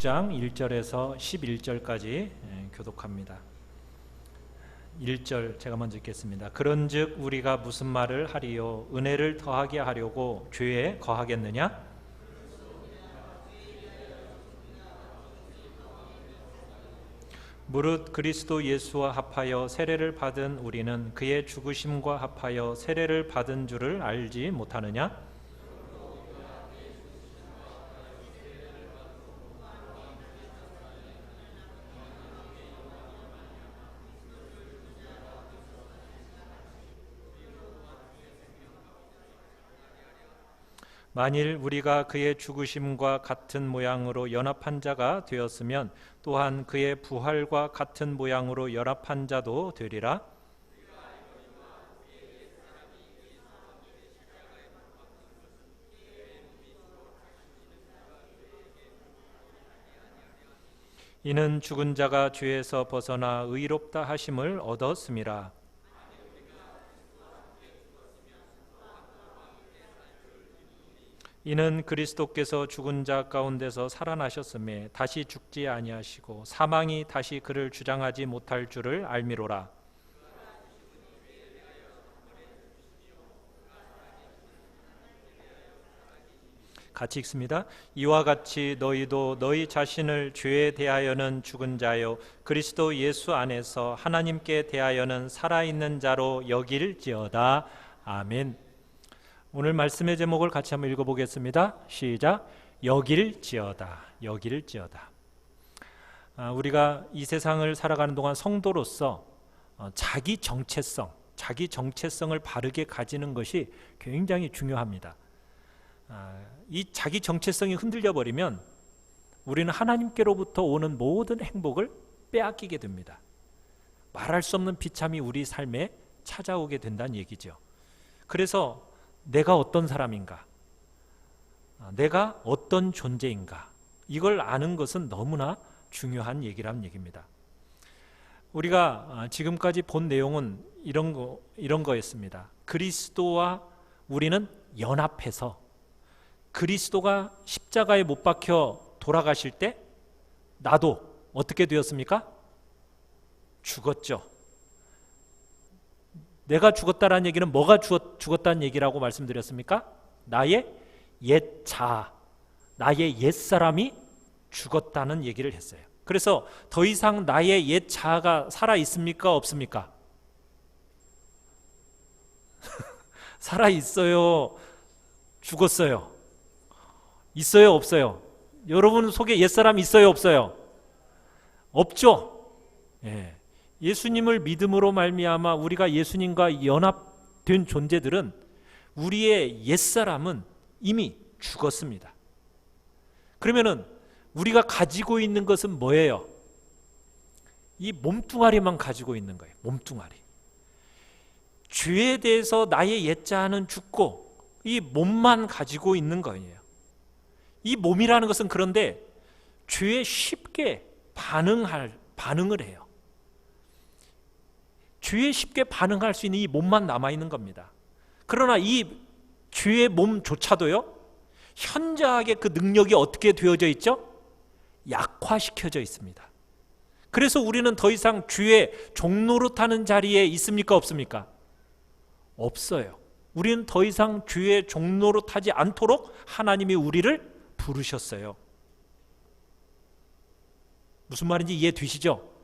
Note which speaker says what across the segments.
Speaker 1: 6장 1절에서 11절까지 교독합니다. 1절 제가 먼저 읽겠습니다. 그런즉 우리가 무슨 말을 하리요? 은혜를 더하게 하려고 죄에 거하겠느냐? 무릇 그리스도 예수와 합하여 세례를 받은 우리는 그의 죽으심과 합하여 세례를 받은 줄을 알지 못하느냐? 만일 우리가 그의 죽으심과 같은 모양으로 연합한 자가 되었으면 또한 그의 부활과 같은 모양으로 연합한 자도 되리라. 이는 죽은 자가 죄에서 벗어나 의롭다 하심을 얻었음이라. 이는 그리스도께서 죽은 자 가운데서 살아나셨음에 다시 죽지 아니하시고 사망이 다시 그를 주장하지 못할 줄을 알미로라. 같이 읽습니다. 이와 같이 너희도 너희 자신을 죄에 대하여는 죽은 자요 그리스도 예수 안에서 하나님께 대하여는 살아있는 자로 여길지어다. 아멘. 오늘 말씀의 제목을 같이 한번 읽어보겠습니다. 시작. 여길지어다. 여길지어다. 우리가 이 세상을 살아가는 동안 성도로서 자기 정체성을 바르게 가지는 것이 굉장히 중요합니다. 이 자기 정체성이 흔들려 버리면 우리는 하나님께로부터 오는 모든 행복을 빼앗기게 됩니다. 말할 수 없는 비참이 우리 삶에 찾아오게 된다는 얘기죠. 그래서 내가 어떤 사람인가, 내가 어떤 존재인가, 이걸 아는 것은 너무나 중요한 얘기란 얘기입니다. 우리가 지금까지 본 내용은 이런 거였습니다. 그리스도와 우리는 연합해서 그리스도가 십자가에 못 박혀 돌아가실 때 나도 어떻게 되었습니까? 죽었죠. 내가 죽었다라는 얘기는 뭐가 죽었다는 얘기라고 말씀드렸습니까? 나의 옛 자아, 나의 옛사람이 죽었다는 얘기를 했어요. 그래서 더 이상 나의 옛 자아가 살아있습니까? 없습니까? 살아있어요? 죽었어요? 있어요? 없어요? 여러분 속에 옛사람 있어요? 없어요? 없죠? 예. 예수님을 믿음으로 말미암아 우리가 예수님과 연합된 존재들은 우리의 옛사람은 이미 죽었습니다. 그러면은 우리가 가지고 있는 것은 뭐예요? 이 몸뚱아리만 가지고 있는 거예요. 몸뚱아리. 죄에 대해서 나의 옛자아는 죽고 이 몸만 가지고 있는 거예요. 이 몸이라는 것은 그런데 죄에 쉽게 반응을 해요. 죄에 쉽게 반응할 수 있는 이 몸만 남아있는 겁니다. 그러나 이 죄의 몸조차도요, 현저하게 그 능력이 어떻게 되어져 있죠? 약화시켜져 있습니다. 그래서 우리는 더 이상 죄의 종노릇하는 자리에 있습니까? 없습니까? 없어요. 우리는 더 이상 죄의 종노릇하지 않도록 하나님이 우리를 부르셨어요. 무슨 말인지 이해되시죠?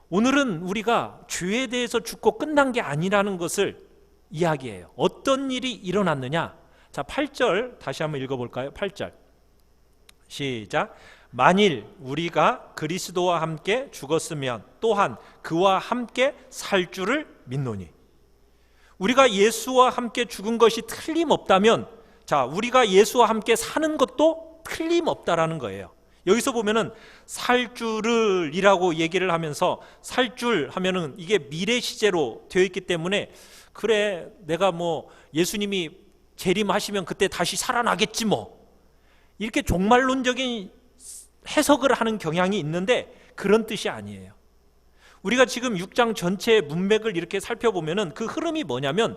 Speaker 1: 오늘은 우리가 죄에 대해서 죽고 끝난 게 아니라는 것을 이야기해요. 어떤 일이 일어났느냐? 자, 8절 다시 한번 읽어볼까요? 8절 시작. 만일 우리가 그리스도와 함께 죽었으면 또한 그와 함께 살 줄을 믿노니. 우리가 예수와 함께 죽은 것이 틀림없다면, 자, 우리가 예수와 함께 사는 것도 틀림없다라는 거예요. 여기서 보면은 살 줄을 이라고 얘기를 하면서, 살 줄 하면은 이게 미래 시제로 되어 있기 때문에, 그래 내가 뭐 예수님이 재림하시면 그때 다시 살아나겠지 뭐, 이렇게 종말론적인 해석을 하는 경향이 있는데 그런 뜻이 아니에요. 우리가 지금 6장 전체의 문맥을 이렇게 살펴보면은 그 흐름이 뭐냐면,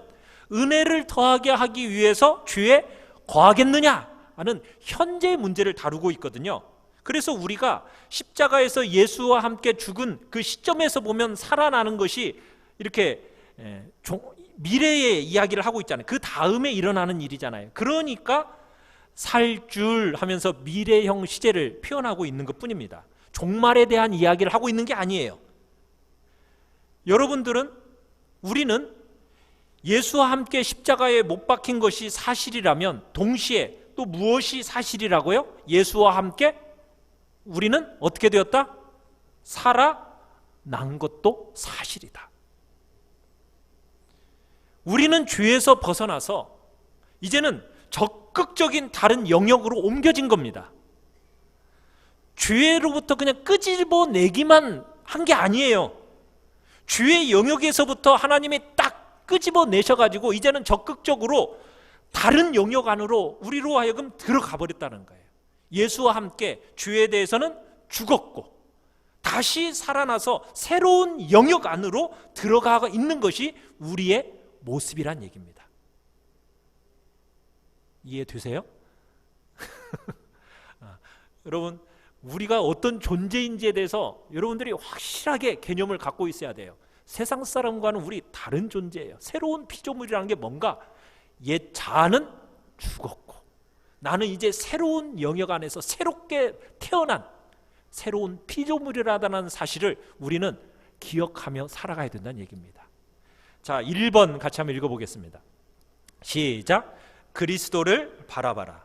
Speaker 1: 은혜를 더하게 하기 위해서 죄에 거하겠느냐 하는 현재의 문제를 다루고 있거든요. 그래서 우리가 십자가에서 예수와 함께 죽은 그 시점에서 보면 살아나는 것이 이렇게 미래의 이야기를 하고 있잖아요. 그 다음에 일어나는 일이잖아요. 그러니까 살 줄 하면서 미래형 시제를 표현하고 있는 것 뿐입니다. 종말에 대한 이야기를 하고 있는 게 아니에요. 여러분들은, 우리는 예수와 함께 십자가에 못 박힌 것이 사실이라면 동시에 또 무엇이 사실이라고요? 예수와 함께 우리는 어떻게 되었다? 살아난 것도 사실이다. 우리는 죄에서 벗어나서 이제는 적극적인 다른 영역으로 옮겨진 겁니다. 죄로부터 그냥 끄집어내기만 한 게 아니에요. 죄의 영역에서부터 하나님이 딱 끄집어내셔가지고 이제는 적극적으로 다른 영역 안으로 우리로 하여금 들어가 버렸다는 거예요. 예수와 함께 죄에 대해서는 죽었고 다시 살아나서 새로운 영역 안으로 들어가 있는 것이 우리의 모습이란 얘기입니다. 이해되세요? 여러분, 우리가 어떤 존재인지에 대해서 여러분들이 확실하게 개념을 갖고 있어야 돼요. 세상 사람과는 우리 다른 존재예요. 새로운 피조물이라는 게 뭔가, 옛 자아는 죽었고 나는 이제 새로운 영역 안에서 새롭게 태어난 새로운 피조물이라는 사실을 우리는 기억하며 살아가야 된다는 얘기입니다. 자, 1번 같이 한번 읽어보겠습니다. 시작. 그리스도를 바라봐라.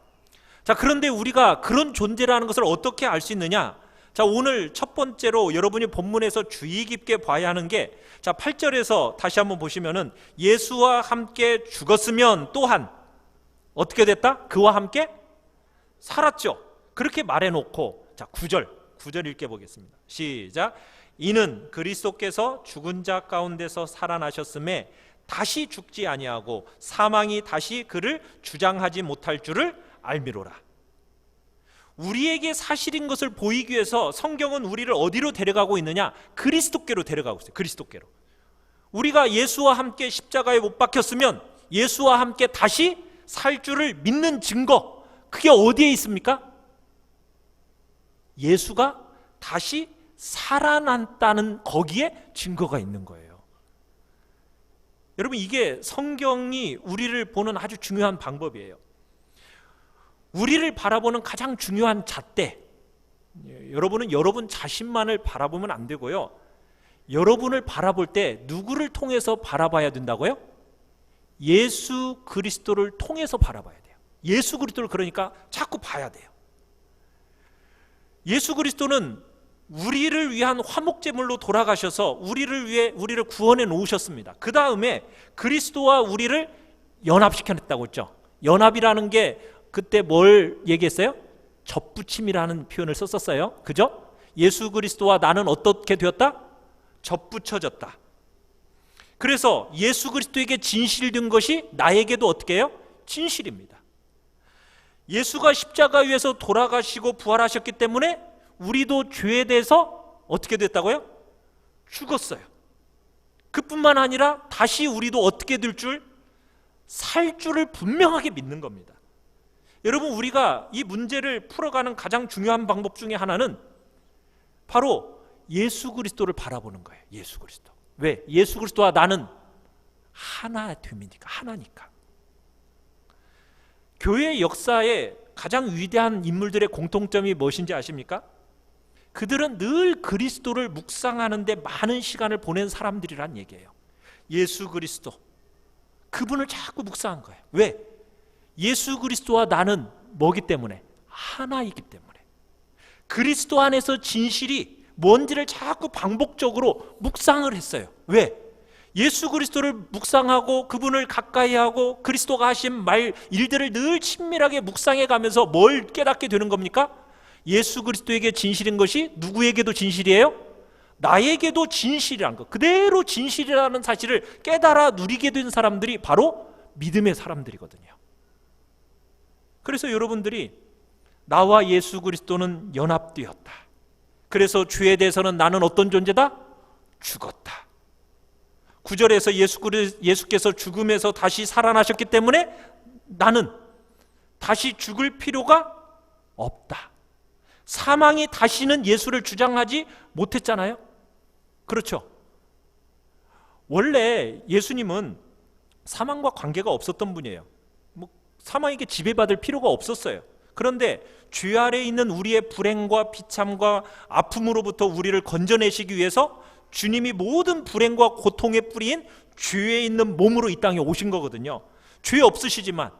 Speaker 1: 자, 그런데 우리가 그런 존재라는 것을 어떻게 알 수 있느냐? 자, 오늘 첫 번째로 여러분이 본문에서 주의 깊게 봐야 하는 게, 자, 8절에서 다시 한번 보시면은 예수와 함께 죽었으면 또한 어떻게 됐다? 그와 함께 살았죠. 그렇게 말해놓고, 자, 9절 읽게 보겠습니다. 시작. 이는 그리스도께서 죽은 자 가운데서 살아나셨음에 다시 죽지 아니하고 사망이 다시 그를 주장하지 못할 줄을 알미로라. 우리에게 사실인 것을 보이기 위해서 성경은 우리를 어디로 데려가고 있느냐? 그리스도께로 데려가고 있어요. 그리스도께로. 우리가 예수와 함께 십자가에 못 박혔으면 예수와 함께 다시 살 줄을 믿는 증거, 그게 어디에 있습니까? 예수가 다시 살아났다는 거기에 증거가 있는 거예요. 여러분, 이게 성경이 우리를 보는 아주 중요한 방법이에요. 우리를 바라보는 가장 중요한 잣대, 여러분은 여러분 자신만을 바라보면 안 되고요. 여러분을 바라볼 때 누구를 통해서 바라봐야 된다고요? 예수 그리스도를 통해서 바라봐야 돼요. 예수 그리스도를 그러니까 자꾸 봐야 돼요. 예수 그리스도는 우리를 위한 화목제물로 돌아가셔서 우리를 위해 우리를 구원해 놓으셨습니다. 그 다음에 그리스도와 우리를 연합시켜냈다고 했죠. 연합이라는 게 그때 뭘 얘기했어요? 접붙임이라는 표현을 썼었어요. 그죠? 예수 그리스도와 나는 어떻게 되었다? 접붙여졌다. 그래서 예수 그리스도에게 진실된 것이 나에게도 어떻게 해요? 진실입니다. 예수가 십자가 위에서 돌아가시고 부활하셨기 때문에 우리도 죄에 대해서 어떻게 됐다고요? 죽었어요. 그뿐만 아니라 다시 우리도 어떻게 될 줄? 살 줄을 분명하게 믿는 겁니다. 여러분, 우리가 이 문제를 풀어가는 가장 중요한 방법 중에 하나는 바로 예수 그리스도를 바라보는 거예요. 예수 그리스도. 왜? 예수 그리스도와 나는 하나됨이니까, 하나니까. 교회 역사에 가장 위대한 인물들의 공통점이 무엇인지 아십니까? 그들은 늘 그리스도를 묵상하는데 많은 시간을 보낸 사람들이란 얘기예요. 예수 그리스도, 그분을 자꾸 묵상한 거예요. 왜? 예수 그리스도와 나는 뭐기 때문에? 하나이기 때문에. 그리스도 안에서 진실이 뭔지를 자꾸 반복적으로 묵상을 했어요. 왜? 예수 그리스도를 묵상하고 그분을 가까이 하고 그리스도가 하신 말, 일들을 늘 친밀하게 묵상해 가면서 뭘 깨닫게 되는 겁니까? 예수 그리스도에게 진실인 것이 누구에게도 진실이에요? 나에게도 진실이라는 것, 그대로 진실이라는 사실을 깨달아 누리게 된 사람들이 바로 믿음의 사람들이거든요. 그래서 여러분들이 나와 예수 그리스도는 연합되었다. 그래서 죄에 대해서는 나는 어떤 존재다? 죽었다. 9절에서 예수께서 죽음에서 다시 살아나셨기 때문에 나는 다시 죽을 필요가 없다. 사망이 다시는 예수를 주장하지 못했잖아요. 그렇죠? 원래 예수님은 사망과 관계가 없었던 분이에요. 사망에게 지배받을 필요가 없었어요. 그런데 죄 아래에 있는 우리의 불행과 비참과 아픔으로부터 우리를 건져내시기 위해서 주님이 모든 불행과 고통의 뿌리인 죄에 있는 몸으로 이 땅에 오신 거거든요. 죄 없으시지만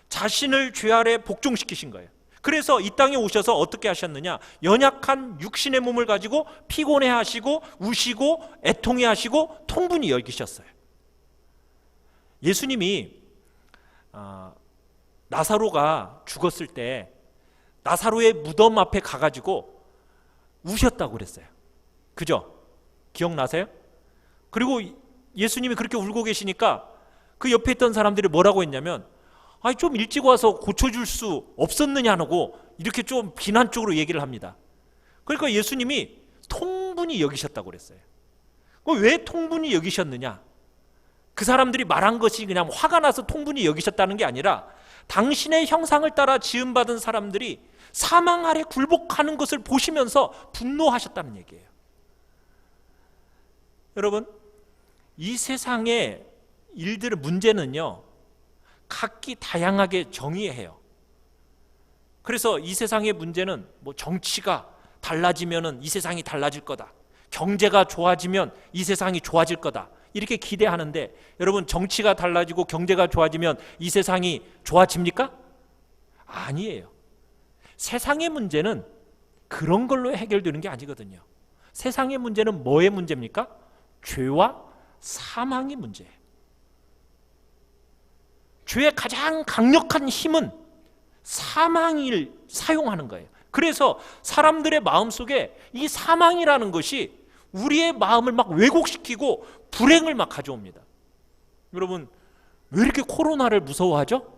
Speaker 1: 자신을 죄 아래 복종시키신 거예요. 그래서 이 땅에 오셔서 어떻게 하셨느냐? 연약한 육신의 몸을 가지고 피곤해 하시고 우시고 애통해 하시고 통분히 여기셨어요. 예수님이 나사로가 죽었을 때 나사로의 무덤 앞에 가가지고 우셨다고 그랬어요. 그죠? 기억나세요? 그리고 예수님이 그렇게 울고 계시니까 그 옆에 있던 사람들이 뭐라고 했냐면, 아니 좀 일찍 와서 고쳐줄 수 없었느냐고 이렇게 좀 비난적으로 얘기를 합니다. 그러니까 예수님이 통분히 여기셨다고 그랬어요. 왜 통분히 여기셨느냐? 그 사람들이 말한 것이 그냥 화가 나서 통분히 여기셨다는 게 아니라 당신의 형상을 따라 지음받은 사람들이 사망 아래 굴복하는 것을 보시면서 분노하셨다는 얘기예요. 여러분, 이 세상의 일들의 문제는요, 각기 다양하게 정의해요. 그래서 이 세상의 문제는 정치가 달라지면 이 세상이 달라질 거다, 경제가 좋아지면 이 세상이 좋아질 거다, 이렇게 기대하는데, 여러분, 정치가 달라지고 경제가 좋아지면 이 세상이 좋아집니까? 아니에요. 세상의 문제는 그런 걸로 해결되는 게 아니거든요. 세상의 문제는 뭐의 문제입니까? 죄와 사망의 문제예요. 죄의 가장 강력한 힘은 사망을 사용하는 거예요. 그래서 사람들의 마음속에 이 사망이라는 것이 우리의 마음을 막 왜곡시키고 불행을 막 가져옵니다. 여러분, 왜 이렇게 코로나를 무서워하죠?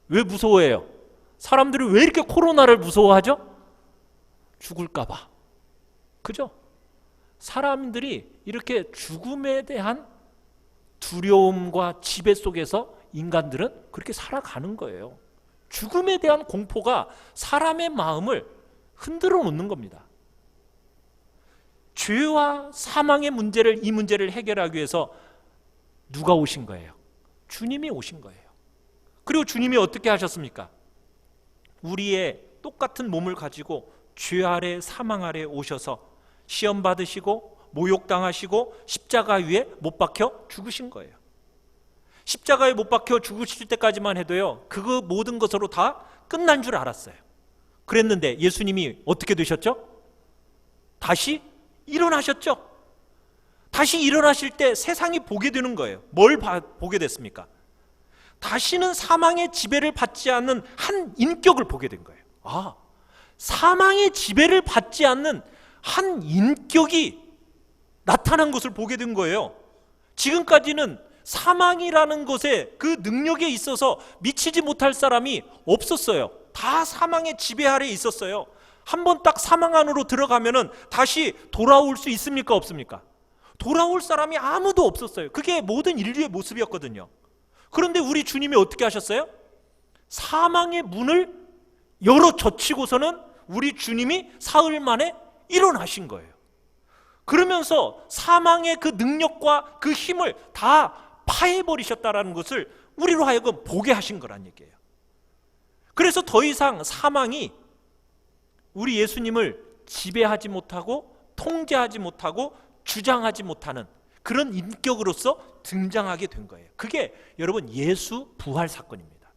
Speaker 1: 왜 무서워해요? 사람들이 왜 이렇게 코로나를 무서워하죠? 죽을까 봐. 그죠? 사람들이 이렇게 죽음에 대한 두려움과 지배 속에서 인간들은 그렇게 살아가는 거예요. 죽음에 대한 공포가 사람의 마음을 흔들어 놓는 겁니다. 죄와 사망의 문제를, 이 문제를 해결하기 위해서 누가 오신 거예요? 주님이 오신 거예요. 그리고 주님이 어떻게 하셨습니까? 우리의 똑같은 몸을 가지고 죄 아래, 사망 아래 오셔서 시험 받으시고 모욕당하시고 십자가 위에 못 박혀 죽으신 거예요. 십자가에 못 박혀 죽으실 때까지만 해도요, 그거 모든 것으로 다 끝난 줄 알았어요. 그랬는데 예수님이 어떻게 되셨죠? 다시 일어나셨죠? 다시 일어나실 때 세상이 보게 되는 거예요. 뭘 보게 됐습니까? 다시는 사망의 지배를 받지 않는 한 인격을 보게 된 거예요. 아, 사망의 지배를 받지 않는 한 인격이 나타난 것을 보게 된 거예요. 지금까지는 사망이라는 것에 그 능력에 있어서 미치지 못할 사람이 없었어요. 다 사망의 지배 아래에 있었어요. 한번 딱 사망 안으로 들어가면은 다시 돌아올 수 있습니까? 없습니까? 돌아올 사람이 아무도 없었어요. 그게 모든 인류의 모습이었거든요. 그런데 우리 주님이 어떻게 하셨어요? 사망의 문을 열어 젖히고서는 우리 주님이 사흘 만에 일어나신 거예요. 그러면서 사망의 그 능력과 그 힘을 다 파해버리셨다라는 것을 우리로 하여금 보게 하신 거란 얘기예요. 그래서 더 이상 사망이 우리 예수님을 지배하지 못하고 통제하지 못하고 주장하지 못하는 그런 인격으로서 등장하게 된 거예요. 그게 여러분 예수 부활 사건입니다.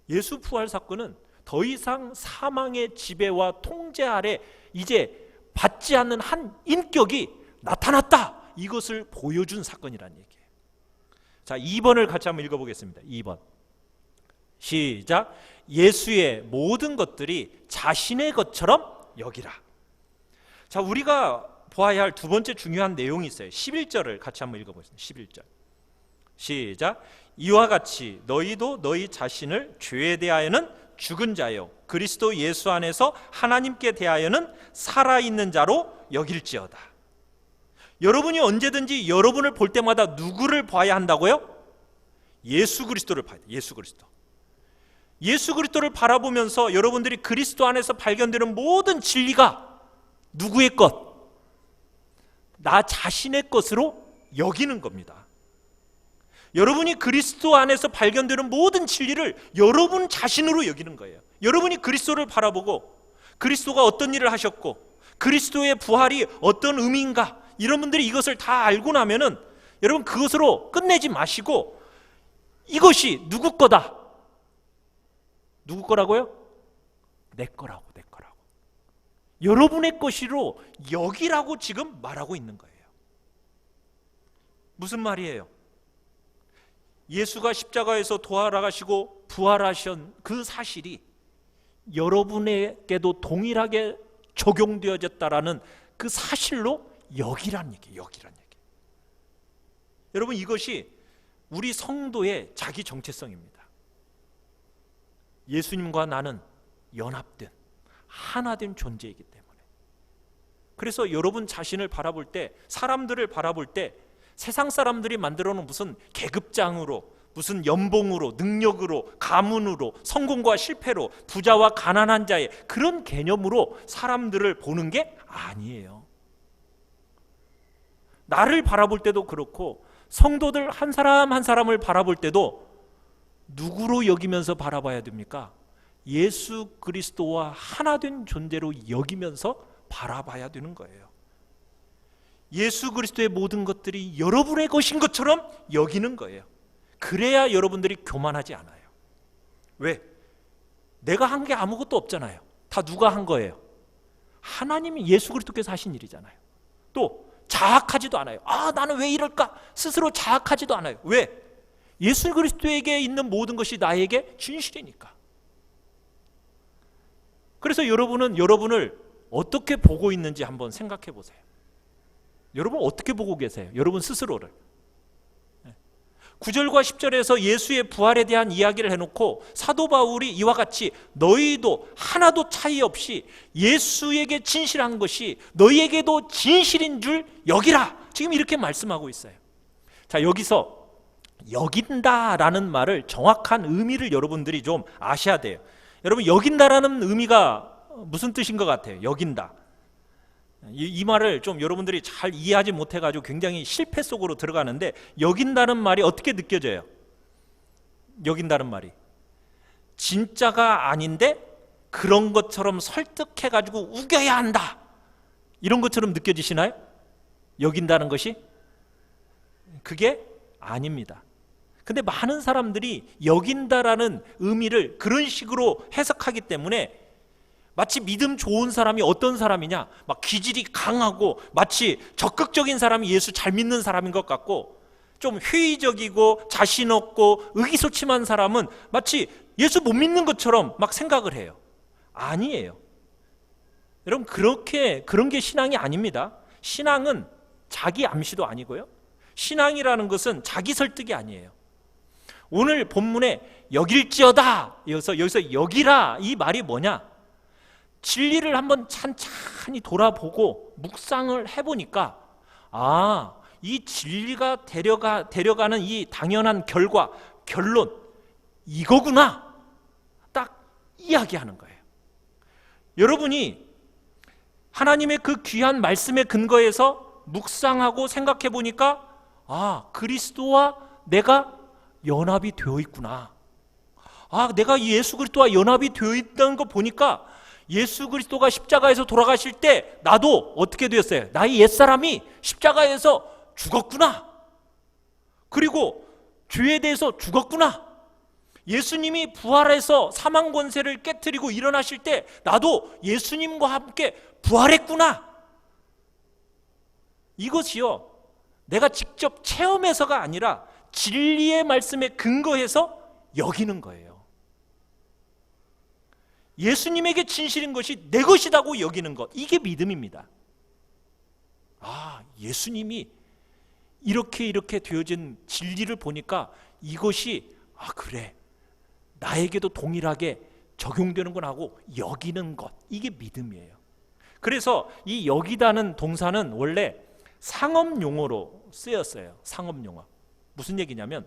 Speaker 1: 예수 부활 사건은 더 이상 사망의 지배와 통제 아래 이제 받지 않는 한 인격이 나타났다, 이것을 보여준 사건이라는 얘기예요. 자, 2번을 같이 한번 읽어보겠습니다. 2번 시작. 예수의 모든 것들이 자신의 것처럼 여기라. 자, 우리가 보아야 할 두 번째 중요한 내용이 있어요. 11절을 같이 한번 읽어보겠습니다. 11절 시작. 이와 같이 너희도 너희 자신을 죄에 대하여는 죽은 자요 그리스도 예수 안에서 하나님께 대하여는 살아있는 자로 여길지어다. 여러분이 언제든지 여러분을 볼 때마다 누구를 봐야 한다고요? 예수 그리스도를 봐야 돼. 예수 그리스도. 예수 그리스도를 바라보면서 여러분들이 그리스도 안에서 발견되는 모든 진리가 누구의 것? 나 자신의 것으로 여기는 겁니다. 여러분이 그리스도 안에서 발견되는 모든 진리를 여러분 자신으로 여기는 거예요. 여러분이 그리스도를 바라보고 그리스도가 어떤 일을 하셨고 그리스도의 부활이 어떤 의미인가, 여러분들이 이것을 다 알고 나면은 여러분 그것으로 끝내지 마시고 이것이 누구 거다. 누구 거라고요? 내 거라고, 내 거라고. 여러분의 것으로 여기라고 지금 말하고 있는 거예요. 무슨 말이에요? 예수가 십자가에서 돌아가시고 부활하신 그 사실이 여러분에게도 동일하게 적용되어졌다라는 그 사실로 여기란 얘기예요. 여기란 얘기. 여러분 이것이 우리 성도의 자기 정체성입니다. 예수님과 나는 연합된 하나된 존재이기 때문에. 그래서 여러분 자신을 바라볼 때, 사람들을 바라볼 때 세상 사람들이 만들어 놓은 무슨 계급장으로, 무슨 연봉으로, 능력으로, 가문으로, 성공과 실패로, 부자와 가난한 자의 그런 개념으로 사람들을 보는 게 아니에요. 나를 바라볼 때도 그렇고 성도들 한 사람 한 사람을 바라볼 때도 누구로 여기면서 바라봐야 됩니까? 예수 그리스도와 하나된 존재로 여기면서 바라봐야 되는 거예요. 예수 그리스도의 모든 것들이 여러분의 것인 것처럼 여기는 거예요. 그래야 여러분들이 교만하지 않아요. 왜? 내가 한 게 아무것도 없잖아요. 다 누가 한 거예요? 하나님이 예수 그리스도께서 하신 일이잖아요. 또 자학하지도 않아요. 나는 왜 이럴까? 스스로 자학하지도 않아요. 왜? 예수 그리스도에게 있는 모든 것이 나에게 진실이니까. 그래서 여러분은 여러분을 어떻게 보고 있는지 한번 생각해 보세요. 여러분 어떻게 보고 계세요? 여러분 스스로를. 9절과 10절에서 예수의 부활에 대한 이야기를 해놓고 사도 바울이 이와 같이 너희도 하나도 차이 없이 예수에게 진실한 것이 너희에게도 진실인 줄 여기라, 지금 이렇게 말씀하고 있어요. 자, 여기서 여긴다라는 말을 정확한 의미를 여러분들이 좀 아셔야 돼요. 여러분 여긴다라는 의미가 무슨 뜻인 것 같아요? 여긴다. 이 말을 좀 여러분들이 잘 이해하지 못해가지고 굉장히 실패 속으로 들어가는데, 여긴다는 말이 어떻게 느껴져요? 여긴다는 말이 진짜가 아닌데 그런 것처럼 설득해가지고 우겨야 한다, 이런 것처럼 느껴지시나요? 여긴다는 것이? 그게 아닙니다. 근데 많은 사람들이 여긴다라는 의미를 그런 식으로 해석하기 때문에 마치 믿음 좋은 사람이 어떤 사람이냐, 막 기질이 강하고 마치 적극적인 사람이 예수 잘 믿는 사람인 것 같고, 좀 회의적이고 자신 없고 의기소침한 사람은 마치 예수 못 믿는 것처럼 막 생각을 해요. 아니에요. 여러분 그런 게 신앙이 아닙니다. 신앙은 자기 암시도 아니고요, 신앙이라는 것은 자기 설득이 아니에요. 오늘 본문에 여길지어다, 여기서 여기라, 이 말이 뭐냐? 진리를 한번 찬찬히 돌아보고 묵상을 해보니까 이 진리가 데려가는 이 당연한 결론, 이거구나, 딱 이야기하는 거예요. 여러분이 하나님의 그 귀한 말씀에 근거해서 묵상하고 생각해 보니까 그리스도와 내가 연합이 되어 있구나. 내가 예수 그리스도와 연합이 되어 있다는 거 보니까 예수 그리스도가 십자가에서 돌아가실 때 나도 어떻게 되었어요? 나의 옛사람이 십자가에서 죽었구나. 그리고 죄에 대해서 죽었구나. 예수님이 부활해서 사망 권세를 깨트리고 일어나실 때 나도 예수님과 함께 부활했구나. 이것이요, 내가 직접 체험해서가 아니라 진리의 말씀에 근거해서 여기는 거예요. 예수님에게 진실인 것이 내 것이라고 여기는 것, 이게 믿음입니다. 예수님이 이렇게 되어진 진리를 보니까 이것이 그래, 나에게도 동일하게 적용되는구나 하고 여기는 것, 이게 믿음이에요. 그래서 이 여기다는 동사는 원래 상업 용어로 쓰였어요. 상업 용어. 무슨 얘기냐면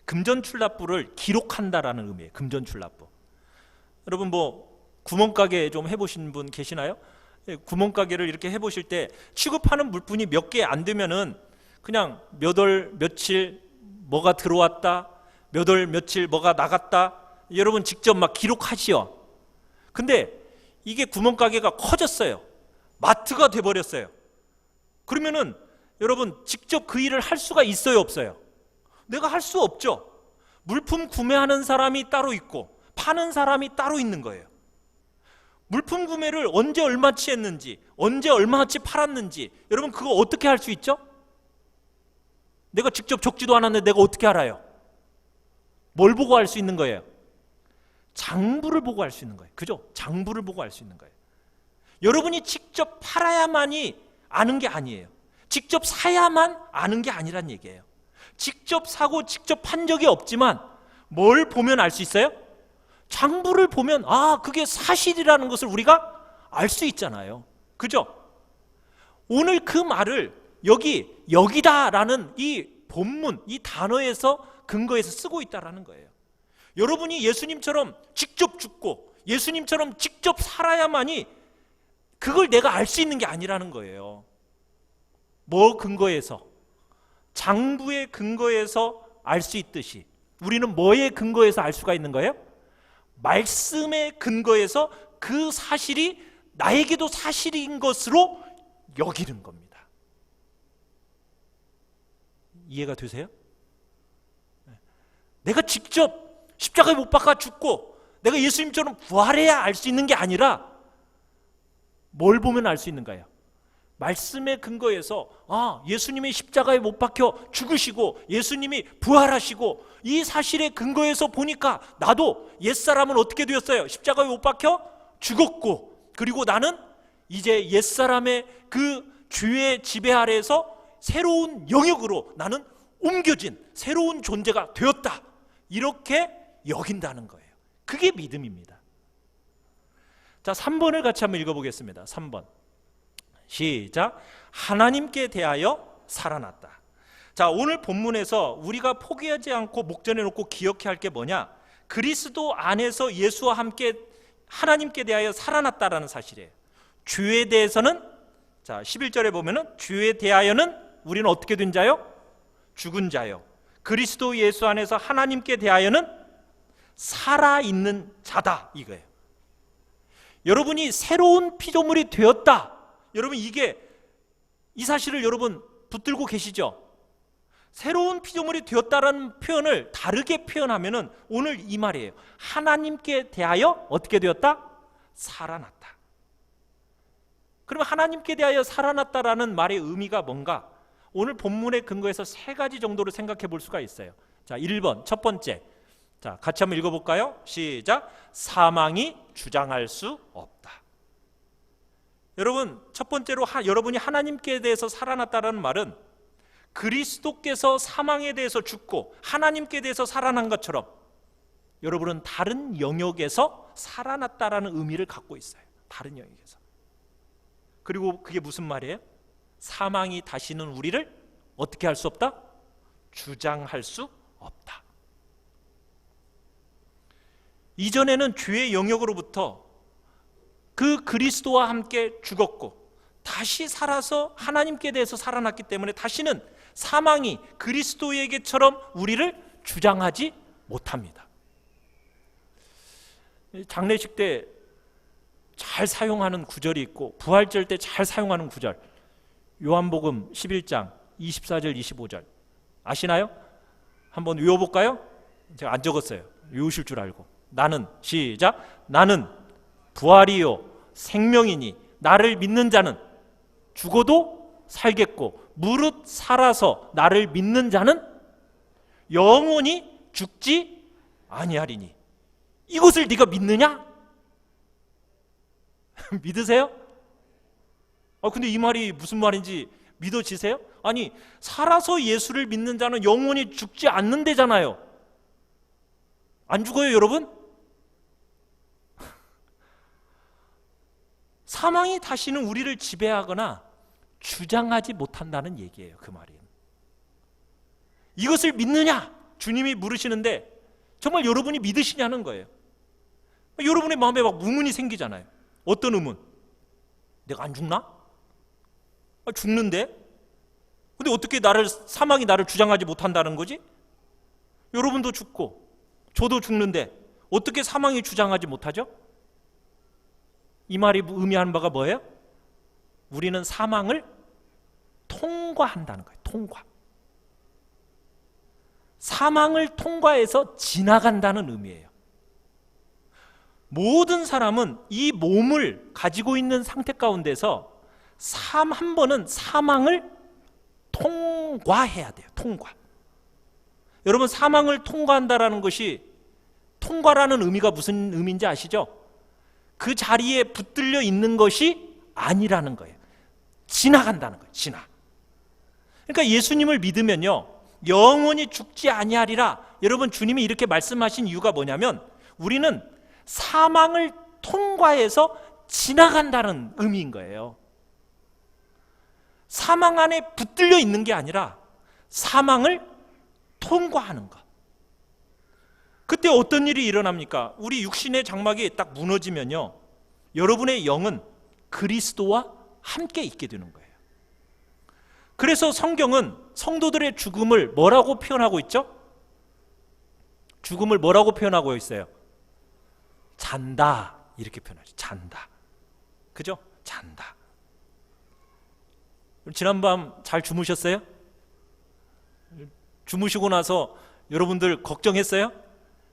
Speaker 1: 금전출납부를 기록한다라는 의미예요. 금전출납부. 여러분 구멍가게 좀 해보신 분 계시나요? 구멍가게를 이렇게 해보실 때 취급하는 물품이 몇 개 안 되면은 그냥 몇 월 며칠 뭐가 들어왔다, 몇 월 며칠 뭐가 나갔다, 여러분 직접 막 기록하시오. 근데 이게 구멍가게가 커졌어요. 마트가 돼버렸어요. 그러면은 여러분 직접 그 일을 할 수가 있어요, 없어요? 내가 할 수 없죠. 물품 구매하는 사람이 따로 있고 파는 사람이 따로 있는 거예요. 물품 구매를 언제 얼마치 했는지, 언제 얼마치 팔았는지 여러분 그거 어떻게 할 수 있죠? 내가 직접 적지도 않았는데 내가 어떻게 알아요? 뭘 보고 알 수 있는 거예요? 장부를 보고 알 수 있는 거예요. 그죠? 장부를 보고 알 수 있는 거예요. 여러분이 직접 팔아야만이 아는 게 아니에요. 직접 사야만 아는 게 아니란 얘기예요. 직접 사고 직접 판 적이 없지만 뭘 보면 알 수 있어요? 장부를 보면 그게 사실이라는 것을 우리가 알 수 있잖아요. 그죠? 오늘 그 말을 여기다라는 이 본문, 이 단어에서 근거해서 쓰고 있다라는 거예요. 여러분이 예수님처럼 직접 죽고 예수님처럼 직접 살아야만이 그걸 내가 알 수 있는 게 아니라는 거예요. 뭐 근거해서? 장부의 근거에서 알 수 있듯이 우리는 뭐에 근거해서 알 수가 있는 거예요? 말씀의 근거에서 그 사실이 나에게도 사실인 것으로 여기는 겁니다. 이해가 되세요? 내가 직접 십자가에 못 박아 죽고 내가 예수님처럼 부활해야 알 수 있는 게 아니라 뭘 보면 알 수 있는가요? 말씀의 근거에서 예수님이 십자가에 못 박혀 죽으시고 예수님이 부활하시고 이 사실의 근거에서 보니까 나도 옛사람은 어떻게 되었어요? 십자가에 못 박혀 죽었고 그리고 나는 이제 옛사람의 그 죄의 지배 아래에서 새로운 영역으로 나는 옮겨진 새로운 존재가 되었다. 이렇게 여긴다는 거예요. 그게 믿음입니다. 자, 3번을 같이 한번 읽어보겠습니다. 3번 시작. 하나님께 대하여 살아났다. 자, 오늘 본문에서 우리가 포기하지 않고 목전에 놓고 기억해야 할 게 뭐냐? 그리스도 안에서 예수와 함께 하나님께 대하여 살아났다라는 사실이에요. 주에 대해서는 자 11절에 보면은 주에 대하여는 우리는 어떻게 된 자요? 죽은 자요. 그리스도 예수 안에서 하나님께 대하여는 살아있는 자다 이거예요. 여러분이 새로운 피조물이 되었다. 여러분 이 사실을 여러분 붙들고 계시죠? 새로운 피조물이 되었다라는 표현을 다르게 표현하면은 오늘 이 말이에요. 하나님께 대하여 어떻게 되었다? 살아났다. 그러면 하나님께 대하여 살아났다라는 말의 의미가 뭔가? 오늘 본문의 근거에서 세 가지 정도로 생각해 볼 수가 있어요. 자, 1번 첫 번째. 자, 같이 한번 읽어볼까요? 시작. 사망이 주장할 수 없다. 여러분, 첫 번째로 여러분이 하나님께 대해서 살아났다는 말은 그리스도께서 사망에 대해서 죽고 하나님께 대해서 살아난 것처럼 여러분은 다른 영역에서 살아났다라는 의미를 갖고 있어요. 다른 영역에서. 그리고 그게 무슨 말이에요? 사망이 다시는 우리를 어떻게 할 수 없다? 주장할 수 없다. 이전에는 죄의 영역으로부터 그 그리스도와 함께 죽었고 다시 살아서 하나님께 대해서 살아났기 때문에 다시는 사망이 그리스도에게처럼 우리를 주장하지 못합니다. 장례식 때 잘 사용하는 구절이 있고 부활절 때 잘 사용하는 구절, 요한복음 11장 24절 25절 아시나요? 한번 외워볼까요? 제가 안 적었어요. 외우실 줄 알고. 나는 시작. 나는 부활이요 생명이니 나를 믿는 자는 죽어도 살겠고 무릇 살아서 나를 믿는 자는 영원히 죽지 아니하리니. 이것을 네가 믿느냐? 믿으세요? 근데 이 말이 무슨 말인지 믿어지세요? 아니, 살아서 예수를 믿는 자는 영원히 죽지 않는다잖아요. 안 죽어요, 여러분? 사망이 다시는 우리를 지배하거나 주장하지 못한다는 얘기예요. 그 말이. 이것을 믿느냐? 주님이 물으시는데 정말 여러분이 믿으시냐는 거예요. 여러분의 마음에 막 의문이 생기잖아요. 어떤 의문? 내가 안 죽나? 죽는데? 근데 어떻게 사망이 나를 주장하지 못한다는 거지? 여러분도 죽고 저도 죽는데 어떻게 사망이 주장하지 못하죠? 이 말이 의미하는 바가 뭐예요? 우리는 사망을 통과한다는 거예요. 통과. 사망을 통과해서 지나간다는 의미예요. 모든 사람은 이 몸을 가지고 있는 상태 가운데서 한 번은 사망을 통과해야 돼요. 통과. 여러분, 사망을 통과한다라는 것이, 통과라는 의미가 무슨 의미인지 아시죠? 그 자리에 붙들려 있는 것이 아니라는 거예요. 지나간다는 거예요. 지나. 그러니까 예수님을 믿으면요, 영원히 죽지 아니하리라. 여러분, 주님이 이렇게 말씀하신 이유가 뭐냐면 우리는 사망을 통과해서 지나간다는 의미인 거예요. 사망 안에 붙들려 있는 게 아니라 사망을 통과하는 것. 그때 어떤 일이 일어납니까? 우리 육신의 장막이 딱 무너지면요, 여러분의 영은 그리스도와 함께 있게 되는 거예요. 그래서 성경은 성도들의 죽음을 뭐라고 표현하고 있죠? 죽음을 뭐라고 표현하고 있어요? 잔다, 이렇게 표현하죠. 잔다. 그죠? 잔다. 지난밤 잘 주무셨어요? 주무시고 나서 여러분들 걱정했어요?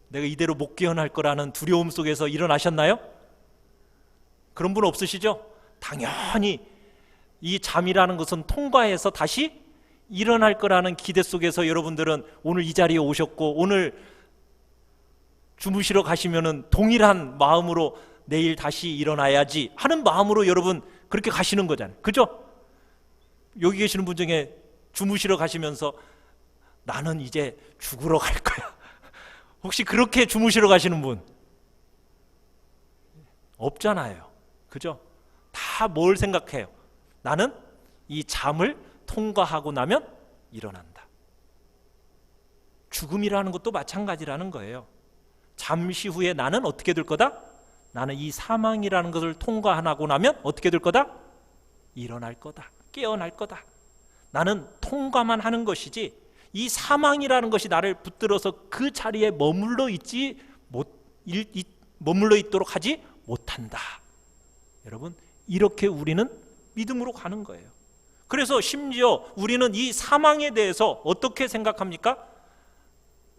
Speaker 1: 내가 이대로 못 깨어날 거라는 두려움 속에서 일어나셨나요? 그런 분 없으시죠? 당연히 이 잠이라는 것은 통과해서 다시 일어날 거라는 기대 속에서 여러분들은 오늘 이 자리에 오셨고, 오늘 주무시러 가시면은 동일한 마음으로 내일 다시 일어나야지 하는 마음으로 여러분 그렇게 가시는 거잖아요. 그죠? 여기 계시는 분 중에 주무시러 가시면서 나는 이제 죽으러 갈 거야, 혹시 그렇게 주무시러 가시는 분 없잖아요. 그죠? 다 뭘 생각해요? 나는 이 잠을 통과하고 나면 일어난다. 죽음이라는 것도 마찬가지라는 거예요. 잠시 후에 나는 어떻게 될 거다? 나는 이 사망이라는 것을 통과하고 나면 어떻게 될 거다? 일어날 거다. 깨어날 거다. 나는 통과만 하는 것이지 이 사망이라는 것이 나를 붙들어서 그 자리에 머물러 있도록 하지 못한다. 여러분, 이렇게 우리는 믿음으로 가는 거예요. 그래서 심지어 우리는 이 사망에 대해서 어떻게 생각합니까?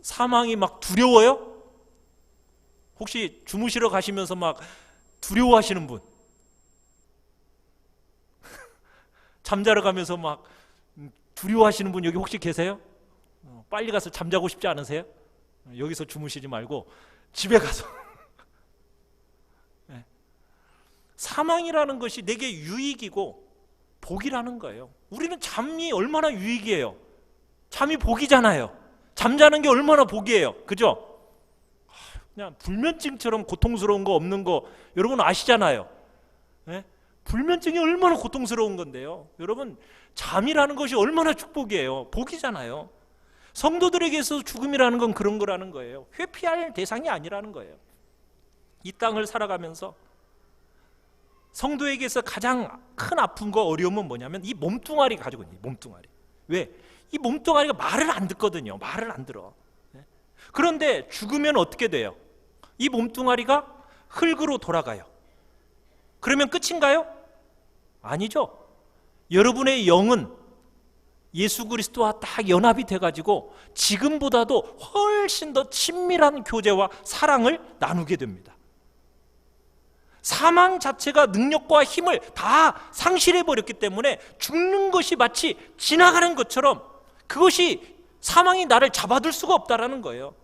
Speaker 1: 사망이 막 두려워요? 혹시 주무시러 가시면서 막 두려워하시는 분? 잠자러 가면서 막 두려워하시는 분 여기 혹시 계세요? 빨리 가서 잠자고 싶지 않으세요? 여기서 주무시지 말고 집에 가서. 네. 사망이라는 것이 내게 유익이고 복이라는 거예요. 우리는 잠이 얼마나 유익이에요. 잠이 복이잖아요. 잠자는 게 얼마나 복이에요. 그죠? 그냥 불면증처럼 고통스러운 거 없는 거 여러분 아시잖아요. 네? 불면증이 얼마나 고통스러운 건데요. 여러분, 잠이라는 것이 얼마나 축복이에요. 복이잖아요. 성도들에게서 죽음이라는 건 그런 거라는 거예요. 회피할 대상이 아니라는 거예요. 이 땅을 살아가면서 성도에게서 가장 큰 아픔과 어려움은 뭐냐면 이 몸뚱아리 가지고 있는 몸뚱아리. 왜? 이 몸뚱아리가 말을 안 듣거든요. 말을 안 들어. 그런데 죽으면 어떻게 돼요? 이 몸뚱아리가 흙으로 돌아가요. 그러면 끝인가요? 아니죠. 여러분의 영은 예수 그리스도와 딱 연합이 돼가지고 지금보다도 훨씬 더 친밀한 교제와 사랑을 나누게 됩니다. 사망 자체가 능력과 힘을 다 상실해버렸기 때문에 죽는 것이 마치 지나가는 것처럼 그것이 사망이 나를 잡아둘 수가 없다라는 거예요.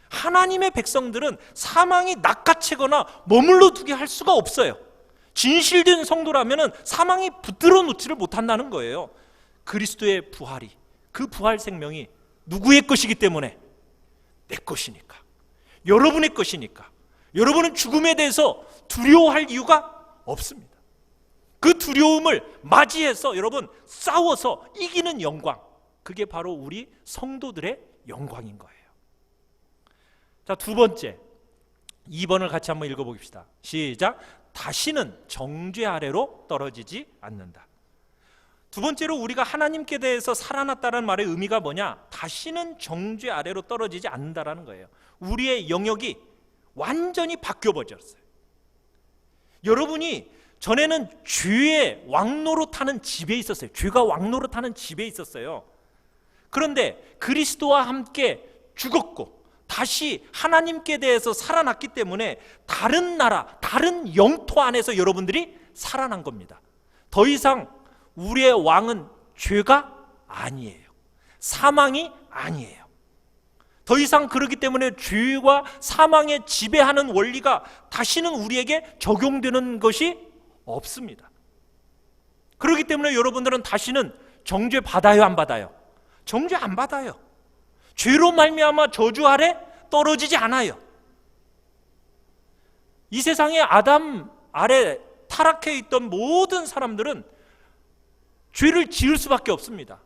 Speaker 1: 하나님의 백성들은 사망이 낚아채거나 머물러 두게 할 수가 없어요. 진실된 성도라면 사망이 붙들어 놓지를 못한다는 거예요. 그리스도의 부활이, 그 부활 생명이 누구의 것이기 때문에? 내 것이니까, 여러분의 것이니까 여러분은 죽음에 대해서 두려워할 이유가 없습니다. 그 두려움을 맞이해서 여러분 싸워서 이기는 영광, 그게 바로 우리 성도들의 영광인 거예요. 자, 두 번째 2번을 같이 한번 읽어봅시다. 시작. 다시는 정죄 아래로 떨어지지 않는다. 두 번째로 우리가 하나님께 대해서 살아났다는 말의 의미가 뭐냐? 다시는 정죄 아래로 떨어지지 않는다라는 거예요. 우리의 영역이 완전히 바뀌어 버렸어요. 여러분이 전에는 죄의 왕노릇하는 집에 있었어요. 죄가 왕노릇하는 집에 있었어요. 그런데 그리스도와 함께 죽었고 다시 하나님께 대해서 살아났기 때문에 다른 나라, 다른 영토 안에서 여러분들이 살아난 겁니다. 더 이상 우리의 왕은 죄가 아니에요. 사망이 아니에요. 더 이상 그렇기 때문에 죄와 사망에 지배하는 원리가 다시는 우리에게 적용되는 것이 없습니다. 그렇기 때문에 여러분들은 다시는 정죄 받아요, 안 받아요? 정죄 안 받아요. 죄로 말미암아 저주 아래 떨어지지 않아요. 이 세상에 아담 아래 타락해 있던 모든 사람들은 죄를 지을 수밖에 없습니다.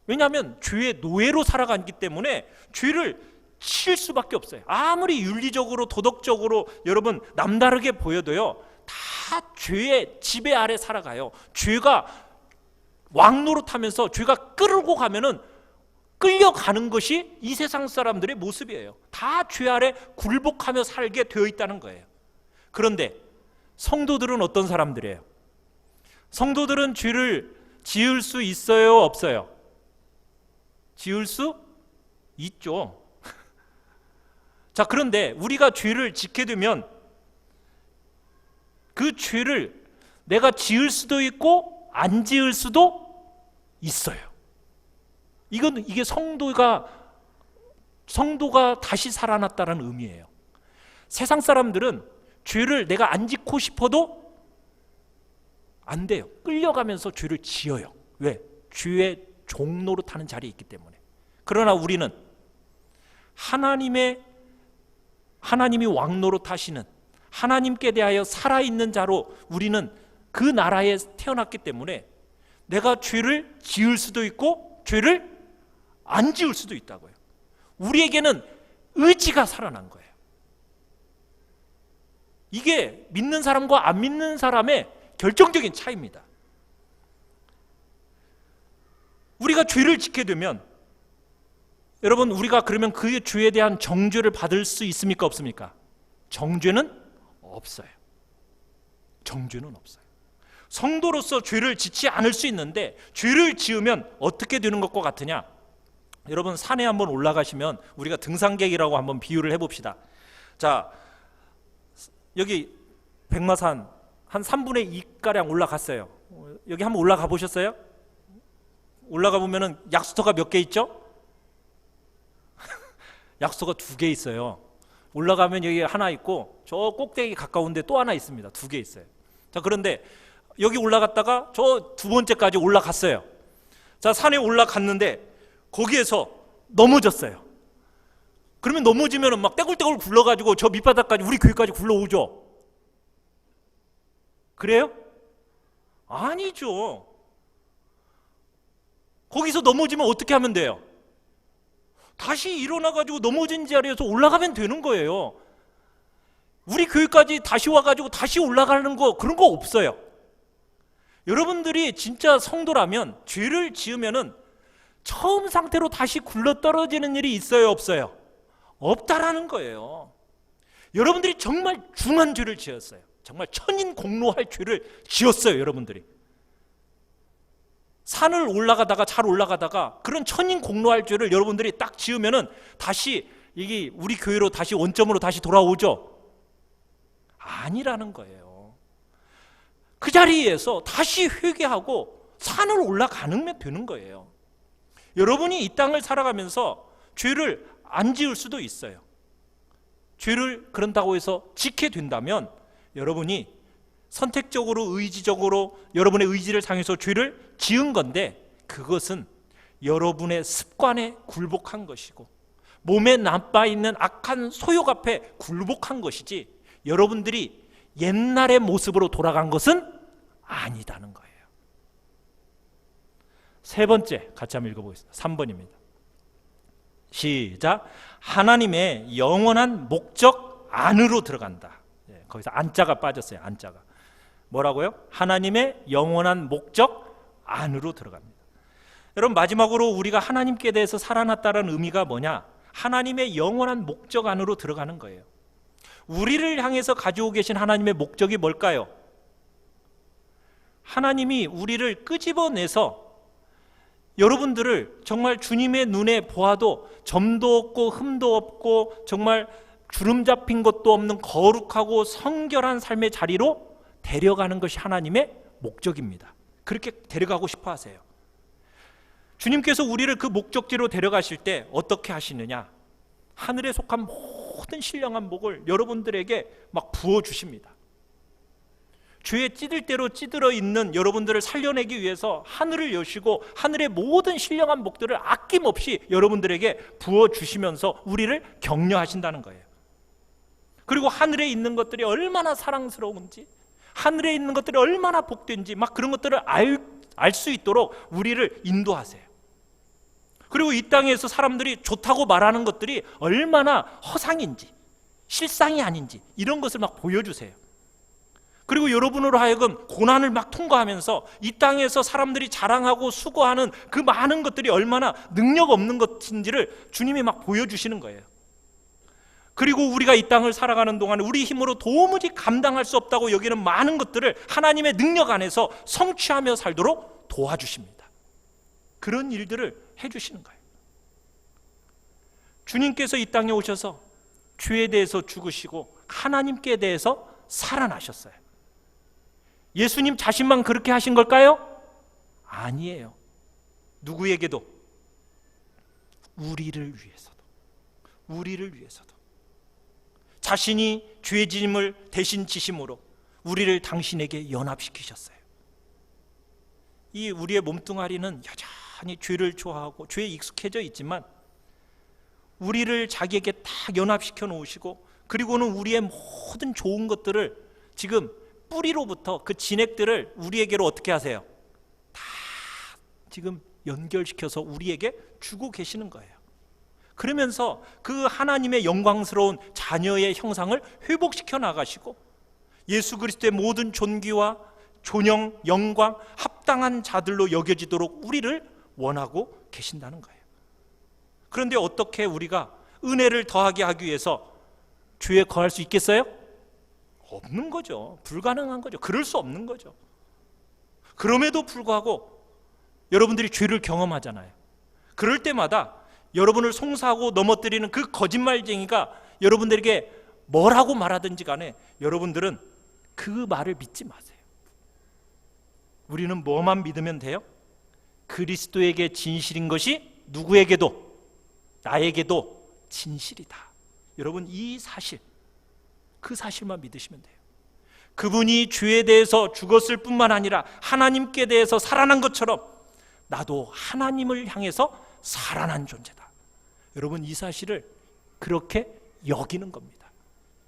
Speaker 1: 왜냐하면 죄의 노예로 살아갔기 때문에 죄를 지을 수밖에 없어요. 아무리 윤리적으로 도덕적으로 여러분 남다르게 보여도요, 다 죄의 지배 아래 살아가요. 죄가 왕노릇하면서 죄가 끌고 가면은 끌려가는 것이 이 세상 사람들의 모습이에요. 다 죄 아래 굴복하며 살게 되어 있다는 거예요. 그런데 성도들은 어떤 사람들이에요? 성도들은 죄를 지을 수 있어요, 없어요? 지을 수 있죠. 자, 그런데 우리가 죄를 짓게 되면 그 죄를 내가 지을 수도 있고 안 지을 수도 있어요. 이게 성도가 다시 살아났다는 의미예요. 세상 사람들은 죄를 내가 안 짓고 싶어도 안 돼요. 끌려가면서 죄를 지어요. 왜? 죄의 종노릇하는 자리에 있기 때문에. 그러나 우리는 하나님이 왕노릇하시는 하나님께 대하여 살아있는 자로 우리는 그 나라에 태어났기 때문에 내가 죄를 지을 수도 있고 죄를 안 지을 수도 있다고요. 우리에게는 의지가 살아난 거예요. 이게 믿는 사람과 안 믿는 사람의 결정적인 차이입니다. 우리가 죄를 짓게 되면 여러분, 우리가 그러면 그 죄에 대한 정죄를 받을 수 있습니까, 없습니까? 정죄는 없어요. 정죄는 없어요. 성도로서 죄를 짓지 않을 수 있는데 죄를 지으면 어떻게 되는 것과 같으냐? 여러분, 산에 한번 올라가시면 우리가 등산객이라고 한번 비유를 해봅시다. 자, 여기 백마산 한 3분의 2가량 올라갔어요. 여기 한번 올라가 보셨어요? 올라가 보면은 약수터가 몇 개 있죠? 약수터가 2개 있어요. 올라가면 여기 하나 있고 저 꼭대기 가까운데 또 하나 있습니다. 2개 있어요. 자, 그런데 여기 올라갔다가 저 2번째까지 올라갔어요. 자, 산에 올라갔는데 거기에서 넘어졌어요. 그러면 넘어지면 막 떼굴떼굴 굴러가지고 저 밑바닥까지 우리 교회까지 굴러오죠. 그래요? 아니죠. 거기서 넘어지면 어떻게 하면 돼요? 다시 일어나가지고 넘어진 자리에서 올라가면 되는 거예요. 우리 교회까지 다시 와가지고 다시 올라가는 거, 그런 거 없어요. 여러분들이 진짜 성도라면 죄를 지으면은 처음 상태로 다시 굴러 떨어지는 일이 있어요, 없어요? 없다라는 거예요. 여러분들이 정말 중한 죄를 지었어요. 정말 천인공노할 죄를 지었어요, 여러분들이. 산을 올라가다가 잘 올라가다가 그런 천인공노할 죄를 여러분들이 딱 지으면은 다시 이게 우리 교회로 다시 원점으로 다시 돌아오죠? 아니라는 거예요. 그 자리에서 다시 회개하고 산을 올라가면 되는 거예요. 여러분이 이 땅을 살아가면서 죄를 안 지을 수도 있어요. 죄를 그런다고 해서 짓게 된다면 여러분이 선택적으로 의지적으로 여러분의 의지를 상해서 죄를 지은 건데 그것은 여러분의 습관에 굴복한 것이고 몸에 남아있는 악한 소욕 앞에 굴복한 것이지 여러분들이 옛날의 모습으로 돌아간 것은 아니다는 거예요. 세 번째 같이 한번 읽어보겠습니다. 3번입니다. 시작. 하나님의 영원한 목적 안으로 들어간다. 거기서 안자가 빠졌어요. 안자가. 뭐라고요? 하나님의 영원한 목적 안으로 들어갑니다. 여러분, 마지막으로 우리가 하나님께 대해서 살아났다는 의미가 뭐냐? 하나님의 영원한 목적 안으로 들어가는 거예요. 우리를 향해서 가지고 계신 하나님의 목적이 뭘까요? 하나님이 우리를 끄집어내서 여러분들을 정말 주님의 눈에 보아도 점도 없고 흠도 없고 정말 주름 잡힌 것도 없는 거룩하고 성결한 삶의 자리로 데려가는 것이 하나님의 목적입니다. 그렇게 데려가고 싶어 하세요. 주님께서 우리를 그 목적지로 데려가실 때 어떻게 하시느냐? 하늘에 속한 모든 신령한 복을 여러분들에게 막 부어주십니다. 죄에 찌들 대로 찌들어 있는 여러분들을 살려내기 위해서 하늘을 여시고 하늘의 모든 신령한 복들을 아낌없이 여러분들에게 부어주시면서 우리를 격려하신다는 거예요. 그리고 하늘에 있는 것들이 얼마나 사랑스러운지, 하늘에 있는 것들이 얼마나 복된지 막 그런 것들을 알 수 있도록 우리를 인도하세요. 그리고 이 땅에서 사람들이 좋다고 말하는 것들이 얼마나 허상인지, 실상이 아닌지 이런 것을 막 보여주세요. 그리고 여러분으로 하여금 고난을 막 통과하면서 이 땅에서 사람들이 자랑하고 수고하는 그 많은 것들이 얼마나 능력 없는 것인지를 주님이 막 보여주시는 거예요. 그리고 우리가 이 땅을 살아가는 동안 우리 힘으로 도무지 감당할 수 없다고 여기는 많은 것들을 하나님의 능력 안에서 성취하며 살도록 도와주십니다. 그런 일들을 해주시는 거예요. 주님께서 이 땅에 오셔서 죄에 대해서 죽으시고 하나님께 대해서 살아나셨어요. 예수님 자신만 그렇게 하신 걸까요? 아니에요. 누구에게도, 우리를 위해서도 자신이 죄 짐을 대신 지심으로 우리를 당신에게 연합시키셨어요. 이 우리의 몸뚱아리는 여전히 죄를 좋아하고 죄에 익숙해져 있지만 우리를 자기에게 딱 연합시켜 놓으시고 그리고는 우리의 모든 좋은 것들을 지금 뿌리로부터 그 진액들을 우리에게로 어떻게 하세요? 다 지금 연결시켜서 우리에게 주고 계시는 거예요. 그러면서 그 하나님의 영광스러운 자녀의 형상을 회복시켜 나가시고 예수 그리스도의 모든 존귀와 존영, 영광, 합당한 자들로 여겨지도록 우리를 원하고 계신다는 거예요. 그런데 어떻게 우리가 은혜를 더하게 하기 위해서 죄에 거할 수 있겠어요? 없는 거죠. 불가능한 거죠. 그럴 수 없는 거죠. 그럼에도 불구하고 여러분들이 죄를 경험하잖아요. 그럴 때마다 여러분을 송사하고 넘어뜨리는 그 거짓말쟁이가 여러분들에게 뭐라고 말하든지 간에 여러분들은 그 말을 믿지 마세요. 우리는 뭐만 믿으면 돼요? 그리스도에게 진실인 것이 누구에게도, 나에게도 진실이다. 여러분, 이 사실, 그 사실만 믿으시면 돼요. 그분이 죄에 대해서 죽었을 뿐만 아니라 하나님께 대해서 살아난 것처럼 나도 하나님을 향해서 살아난 존재다. 여러분, 이 사실을 그렇게 여기는 겁니다.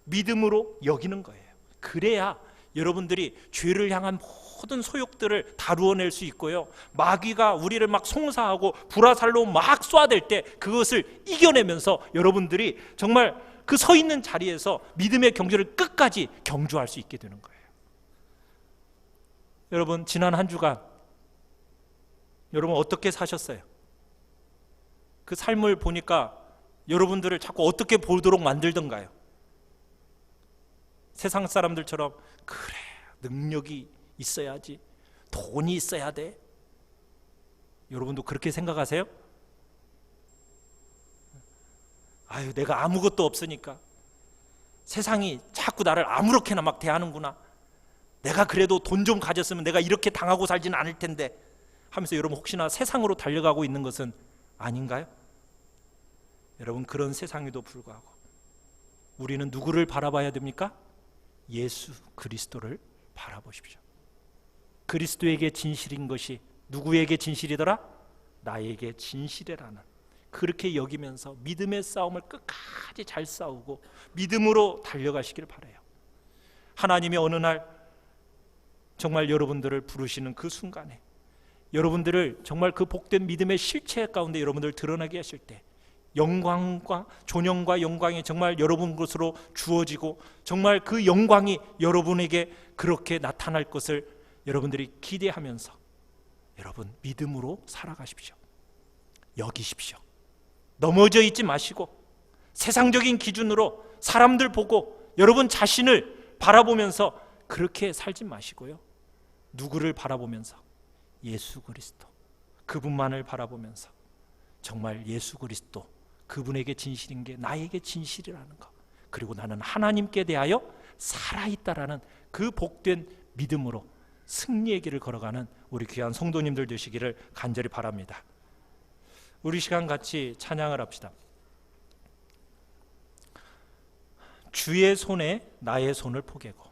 Speaker 1: 믿음으로 여기는 거예요. 그래야 여러분들이 죄를 향한 모든 소욕들을 다루어낼 수 있고요, 마귀가 우리를 막 송사하고 불화살로 막 쏴댈 때 그것을 이겨내면서 여러분들이 정말 그 서 있는 자리에서 믿음의 경주를 끝까지 경주할 수 있게 되는 거예요. 여러분, 지난 한 주간 여러분 어떻게 사셨어요? 그 삶을 보니까 여러분들을 자꾸 어떻게 보도록 만들던가요? 세상 사람들처럼 그래, 능력이 있어야지, 돈이 있어야 돼. 여러분도 그렇게 생각하세요? 아유, 내가 아무것도 없으니까 세상이 자꾸 나를 아무렇게나 막 대하는구나. 내가 그래도 돈 좀 가졌으면 내가 이렇게 당하고 살지는 않을 텐데 하면서 여러분 혹시나 세상으로 달려가고 있는 것은 아닌가요? 여러분, 그런 세상에도 불구하고 우리는 누구를 바라봐야 됩니까? 예수 그리스도를 바라보십시오. 그리스도에게 진실인 것이 누구에게 진실이더라? 나에게 진실이라는, 그렇게 여기면서 믿음의 싸움을 끝까지 잘 싸우고 믿음으로 달려가시길 바라요. 하나님이 어느 날 정말 여러분들을 부르시는 그 순간에 여러분들을 정말 그 복된 믿음의 실체 가운데 여러분들 드러나게 하실 때 영광과 존영과 영광이 정말 여러분 것으로 주어지고 정말 그 영광이 여러분에게 그렇게 나타날 것을 여러분들이 기대하면서 여러분 믿음으로 살아가십시오. 여기십시오. 넘어져 있지 마시고 세상적인 기준으로 사람들 보고 여러분 자신을 바라보면서 그렇게 살지 마시고요. 누구를 바라보면서? 예수 그리스도, 그분만을 바라보면서 정말 예수 그리스도, 그분에게 진실인 게 나에게 진실이라는 것, 그리고 나는 하나님께 대하여 살아있다라는 그 복된 믿음으로 승리의 길을 걸어가는 우리 귀한 성도님들 되시기를 간절히 바랍니다. 우리 시간 같이 찬양을 합시다. 주의 손에 나의 손을 포개고